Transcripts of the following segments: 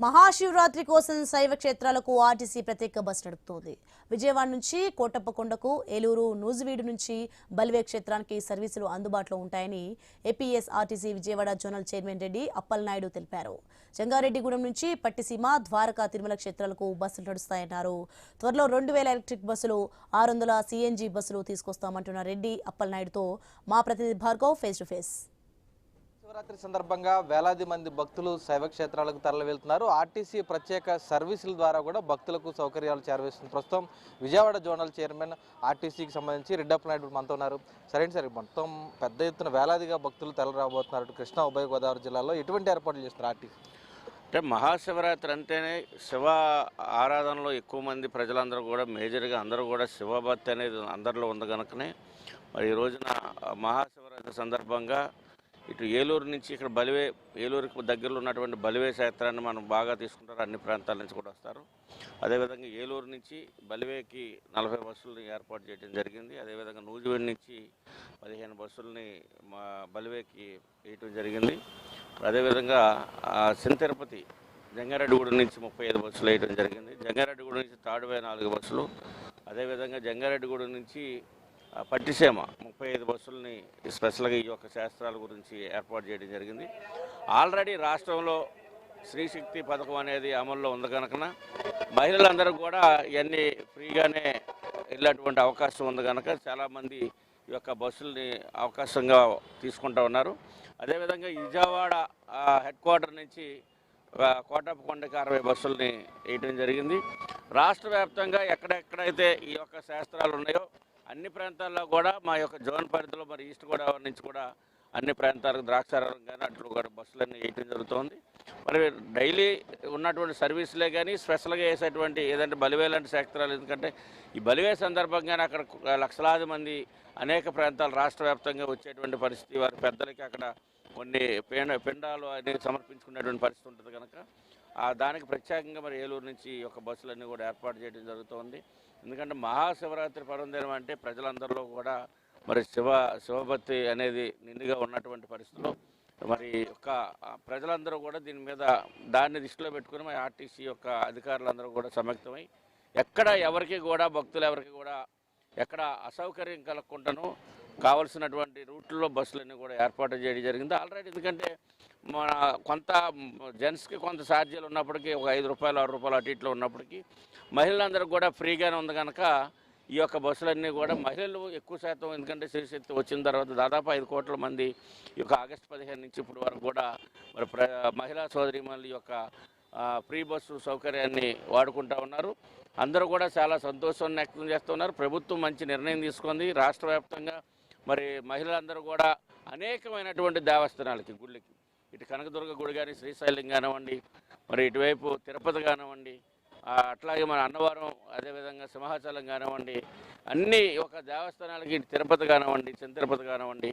మహాశివరాత్రి కోసం శైవ క్షేత్రాలకు ఆర్టీసీ ప్రత్యేక బస్ నడుపుతోంది. విజయవాడ నుంచి కోటప్పకొండకు, ఏలూరు, నూజివీడు నుంచి బల్వే క్షేత్రానికి సర్వీసులు అందుబాటులో ఉంటాయని APS RTC Vijayawada zonal chairman Reddy Appalanaidu తెలిపారు. జంగారెడ్డిగూడెం నుంచి పట్టిసీమ, ద్వారకా, తిరుమల క్షేత్రాలకు బస్సులు నడుస్తాయన్నారు. త్వరలో 2000 ఎలక్ట్రిక్ బస్సులు, 600 సీఎన్జీ బస్సులు తీసుకొస్తామంటున్న రెడ్డి అప్పలనాయుడుతో మా ప్రతినిధి Bhargav face to face. Shivaratri సందర్భంగా వేలాది మంది భక్తులు శైవ క్షేత్రాలకు తరలి వెళ్తున్నారు. ఆర్టీసీ ప్రత్యేక సర్వీసుల ద్వారా కూడా భక్తులకు సౌకర్యాలు చేరవేస్తుంది. ప్రస్తుతం విజయవాడ జోనల్ చైర్మన్ ఆర్టీసీకి సంబంధించి రెడ్డి అప్పలనాయుడు మనతో ఉన్నారు. సరైన సరే మొత్తం పెద్ద ఎత్తున వేలాదిగా భక్తులు తరలి రాబోతున్నారు. కృష్ణా, ఉభయ గోదావరి జిల్లాలో ఎటువంటి ఏర్పాట్లు చేస్తున్నారు ఆర్టీసీ? అంటే మహాశివరాత్రి అంటేనే శివ ఆరాధనలో ఎక్కువ మంది ప్రజలందరూ కూడా మేజర్గా అందరూ కూడా శివభక్తి అనేది అందరిలో ఉంది కనుకనే మరి ఈ రోజున మహాశివరాత్రి సందర్భంగా ఇటు ఏలూరు నుంచి ఇక్కడ ఏలూరుకు దగ్గరలో ఉన్నటువంటి బలివే క్షేత్రాన్ని మనం బాగా తీసుకుంటారు. అన్ని ప్రాంతాల నుంచి కూడా వస్తారు. అదేవిధంగా ఏలూరు నుంచి బలివేకి 40 బస్సులని ఏర్పాటు చేయడం జరిగింది. అదేవిధంగా నూజివీడు నుంచి 15 బస్సులని బలివేకి వేయటం జరిగింది. అదేవిధంగా తిరుపతి జంగారెడ్డిగూడెం నుంచి 35 బస్సులు వేయడం జరిగింది. జంగారెడ్డిగూడెం నుంచి తాడువే 4 బస్సులు, అదేవిధంగా జంగారెడ్డిగూడెం నుంచి పట్టిసీమ 35 బస్సులని స్పెషల్గా ఈ యొక్క శాస్త్రాల గురించి ఏర్పాటు చేయడం జరిగింది. ఆల్రెడీ రాష్ట్రంలో శ్రీశక్తి పథకం అనేది అమల్లో ఉంది కనుక మహిళలందరూ కూడా ఇవన్నీ ఫ్రీగానే వెళ్ళేటువంటి అవకాశం ఉంది కనుక చాలామంది ఈ యొక్క బస్సుల్ని అవకాశంగా తీసుకుంటూ ఉన్నారు. అదేవిధంగా విజయవాడ హెడ్ క్వార్టర్ నుంచి కోటప్పకొండకి 60 బస్సుల్ని వేయడం జరిగింది. రాష్ట్ర వ్యాప్తంగా ఎక్కడెక్కడైతే ఈ యొక్క శాస్త్రాలు ఉన్నాయో అన్ని ప్రాంతాల్లో కూడా మా యొక్క జోన్ పరిధిలో మరి ఈస్ట్ గోదావరి నుంచి కూడా అన్ని ప్రాంతాలకు ద్రాక్షారావం కానీ అట్లు కూడా బస్సులన్నీ వేయటం జరుగుతుంది. మరి డైలీ ఉన్నటువంటి సర్వీసులే కానీ స్పెషల్గా వేసేటువంటి ఏదంటే బలివే లాంటి క్షేత్రాలు, ఎందుకంటే ఈ బలివే సందర్భంగానే అక్కడ లక్షలాది మంది అనేక ప్రాంతాలు రాష్ట్ర వ్యాప్తంగా వచ్చేటువంటి పరిస్థితి, వారి పెద్దలకి అక్కడ కొన్ని పిండాలు అనేది సమర్పించుకునేటువంటి పరిస్థితి ఉంటుంది కనుక దానికి ప్రత్యేకంగా మరి ఏలూరు నుంచి ఈ యొక్క బస్సులన్నీ కూడా ఏర్పాటు చేయడం జరుగుతుంది. ఎందుకంటే మహాశివరాత్రి పర్వదినం అంటే ప్రజలందరిలో కూడా మరి శివభక్తి అనేది నిండుగా ఉన్నటువంటి పరిస్థితుల్లో మరి యొక్క ప్రజలందరూ కూడా దీని మీద దాన్ని దృష్టిలో పెట్టుకుని మరి ఆర్టీసీ యొక్క అధికారులందరూ కూడా సమ్మక్తమై ఎక్కడ ఎవరికి కూడా భక్తులు ఎవరికి కూడా ఎక్కడ అసౌకర్యం కలగకుండాను కావలసినటువంటి రూట్లో బస్సులన్నీ కూడా ఏర్పాటు చేయడం జరిగింది ఆల్రెడీ. ఎందుకంటే మన కొంత జెంట్స్కి కొంత ఛార్జీలు ఉన్నప్పటికీ ఒక 5 రూపాయలు 6 రూపాయలు అటు ఇట్లో ఉన్నప్పటికీ మహిళలందరూ కూడా ఫ్రీగానే ఉంది కనుక ఈ యొక్క బస్సులన్నీ కూడా మహిళలు ఎక్కువ శాతం, ఎందుకంటే శ్రీశక్తి వచ్చిన తర్వాత దాదాపు 5 కోట్ల మంది ఈ యొక్క ఆగస్టు 15 నుంచి ఇప్పటి వరకు కూడా మరి మహిళా సోదరీమణుల యొక్క ఫ్రీ బస్సు సౌకర్యాన్ని వాడుకుంటూ ఉన్నారు. అందరూ కూడా చాలా సంతోషాన్ని వ్యక్తం చేస్తున్నారు. ప్రభుత్వం మంచి నిర్ణయం తీసుకుంది. రాష్ట్ర వ్యాప్తంగా మరి మహిళలందరూ కూడా అనేకమైనటువంటి దేవస్థానాలకి, గుళ్ళకి, ఇటు కనకదుర్గ గుడి కానీ, శ్రీశైలం కానివ్వండి, మరి ఇటువైపు తిరుపతి కానివ్వండి, అట్లాగే మన అన్నవరం, అదేవిధంగా సింహాచలం కానివ్వండి, అన్ని ఒక దేవస్థానాలకి, ఇటు తిరుపతి కానివ్వండి, చిన్న తిరుపతి కానివ్వండి,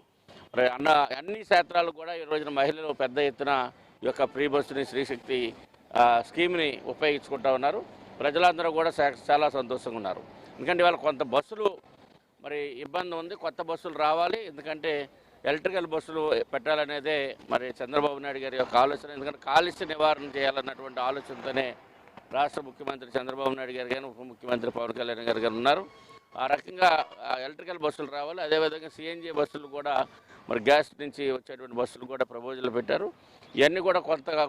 మరి అన్ని క్షేత్రాలు కూడా ఈ రోజున మహిళలు పెద్ద ఎత్తున ఈ యొక్క ఫ్రీ బస్సుని శ్రీశక్తి స్కీమ్ని ఉపయోగించుకుంటూ ఉన్నారు. ప్రజలందరూ కూడా చాలా సంతోషంగా ఉన్నారు. ఎందుకంటే ఇవాళ కొంత బస్సులు మరి ఇబ్బంది ఉంది, కొత్త బస్సులు రావాలి. ఎందుకంటే ఎలక్ట్రికల్ బస్సులు పెట్టాలనేదే మరి చంద్రబాబు నాయుడు గారి యొక్క ఆలోచన. ఎందుకంటే కాలుష్య నివారణ చేయాలన్నటువంటి ఆలోచనతోనే రాష్ట్ర ముఖ్యమంత్రి చంద్రబాబు నాయుడు గారు కానీ ఉప ముఖ్యమంత్రి పవన్ కళ్యాణ్ గారు కానీ ఉన్నారు. ఆ రకంగా ఎలక్ట్రికల్ బస్సులు రావాలి. అదేవిధంగా సిఎన్జి బస్సులు కూడా మరి గ్యాస్ నుంచి వచ్చేటువంటి బస్సులు కూడా ప్రపోజల్ పెట్టారు. ఇవన్నీ కూడా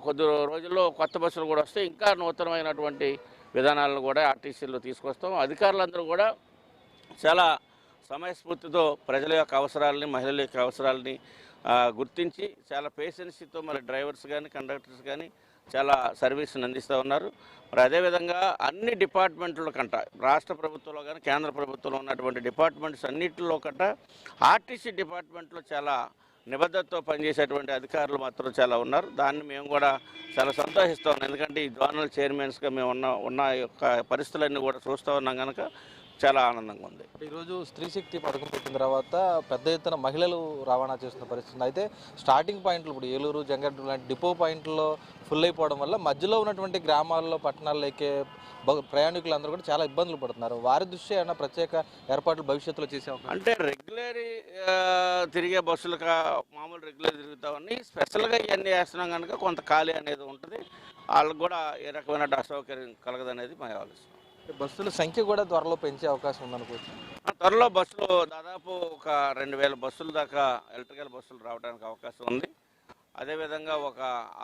కొద్ది రోజుల్లో కొత్త బస్సులు కూడా వస్తాయి. ఇంకా నూతనమైనటువంటి విధానాలను కూడా ఆర్టీసీలో తీసుకొస్తాం. అధికారులందరూ కూడా చాలా సమయస్ఫూర్తితో ప్రజల యొక్క అవసరాలని, మహిళల యొక్క అవసరాలని గుర్తించి చాలా పేషెన్సీతో మరి డ్రైవర్స్ కానీ కండక్టర్స్ కానీ చాలా సర్వీస్ని అందిస్తూ ఉన్నారు. మరి అదేవిధంగా అన్ని డిపార్ట్మెంట్ల కంట రాష్ట్ర ప్రభుత్వంలో కానీ కేంద్ర ప్రభుత్వంలో ఉన్నటువంటి డిపార్ట్మెంట్స్ అన్నింటిలో కంట ఆర్టీసీ డిపార్ట్మెంట్లో చాలా నిబద్ధతతో పనిచేసేటువంటి అధికారులు మాత్రం చాలా ఉన్నారు. దాన్ని మేము కూడా చాలా సంతోషిస్తూ ఉన్నాం. ఎందుకంటే ఈ జోనల్ చైర్మన్స్గా మేము ఉన్న యొక్క పరిస్థితులన్నీ కూడా చూస్తూ ఉన్నాం కనుక చాలా ఆనందంగా ఉంది. ఈరోజు స్త్రీశక్తి పథకం పెట్టిన తర్వాత పెద్ద ఎత్తున మహిళలు రవాణా చేస్తున్న పరిస్థితి. అయితే స్టార్టింగ్ పాయింట్లు ఇప్పుడు ఏలూరు, జంగారెడ్డి లాంటి డిపో పాయింట్లో ఫుల్ అయిపోవడం వల్ల మధ్యలో ఉన్నటువంటి గ్రామాల్లో, పట్టణాల్లో ఎక్కే ప్రయాణికులందరూ కూడా చాలా ఇబ్బందులు పడుతున్నారు. వారి దృష్ట్యా ఏమైనా ప్రత్యేక ఏర్పాట్లు భవిష్యత్తులో చేసే అంటే రెగ్యులర్ తిరిగే బస్సులు మామూలు రెగ్యులర్ తిరుగుతామని స్పెషల్గా ఇవన్నీ వేస్తున్నాం కనుక కొంత ఖాళీ అనేది ఉంటుంది. వాళ్ళకు కూడా ఏ రకమైన అసౌకర్యం కలగదనేది మా ఆలోచన. బస్సుల సంఖ్య కూడా త్వరలో పెంచే అవకాశం ఉందనుకోవచ్చు. త్వరలో బస్సులు దాదాపు ఒక 2000 బస్సుల దాకా ఎలక్ట్రికల్ బస్సులు రావడానికి అవకాశం ఉంది. అదేవిధంగా ఒక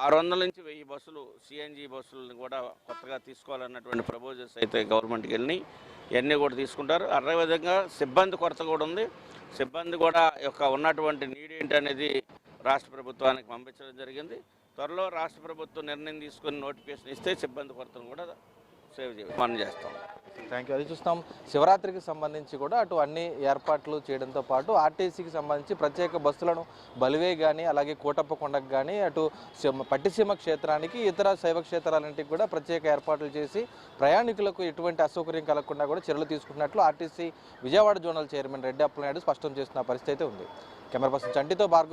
600 నుంచి 1000 బస్సులు సిఎన్జి బస్సులను కూడా కొత్తగా తీసుకోవాలన్నటువంటి ప్రపోజల్స్ అయితే గవర్నమెంట్కి వెళ్ళి ఇవన్నీ కూడా తీసుకుంటారు. అదేవిధంగా సిబ్బంది కొరత కూడా ఉంది. సిబ్బంది కూడా ఉన్నటువంటి నీడ్ ఏంటి అనేది రాష్ట్ర ప్రభుత్వానికి పంపించడం జరిగింది. త్వరలో రాష్ట్ర ప్రభుత్వం నిర్ణయం తీసుకుని నోటిఫికేషన్ ఇస్తే సిబ్బంది కొరతను కూడా సేవ్ మనం చేస్తాం. Thank you. అది చూస్తాం, శివరాత్రికి సంబంధించి కూడా అటు అన్ని ఏర్పాట్లు చేయడంతో పాటు ఆర్టీసీకి సంబంధించి ప్రత్యేక బస్సులను బలివే కానీ అలాగే కోటప్పకొండకు కానీ అటు పట్టిసీమ క్షేత్రానికి ఇతర శైవ క్షేత్రాలన్నింటికి కూడా ప్రత్యేక ఏర్పాట్లు చేసి ప్రయాణికులకు ఎటువంటి అసౌకర్యం కలగకుండా కూడా చర్యలు తీసుకుంటున్నట్లు RTC Vijayawada zonal chairman Reddy Appalanaidu స్పష్టం చేస్తున్న పరిస్థితి అయితే ఉంది. కెమెరా పర్సన్ చంటితో భార్గవ్.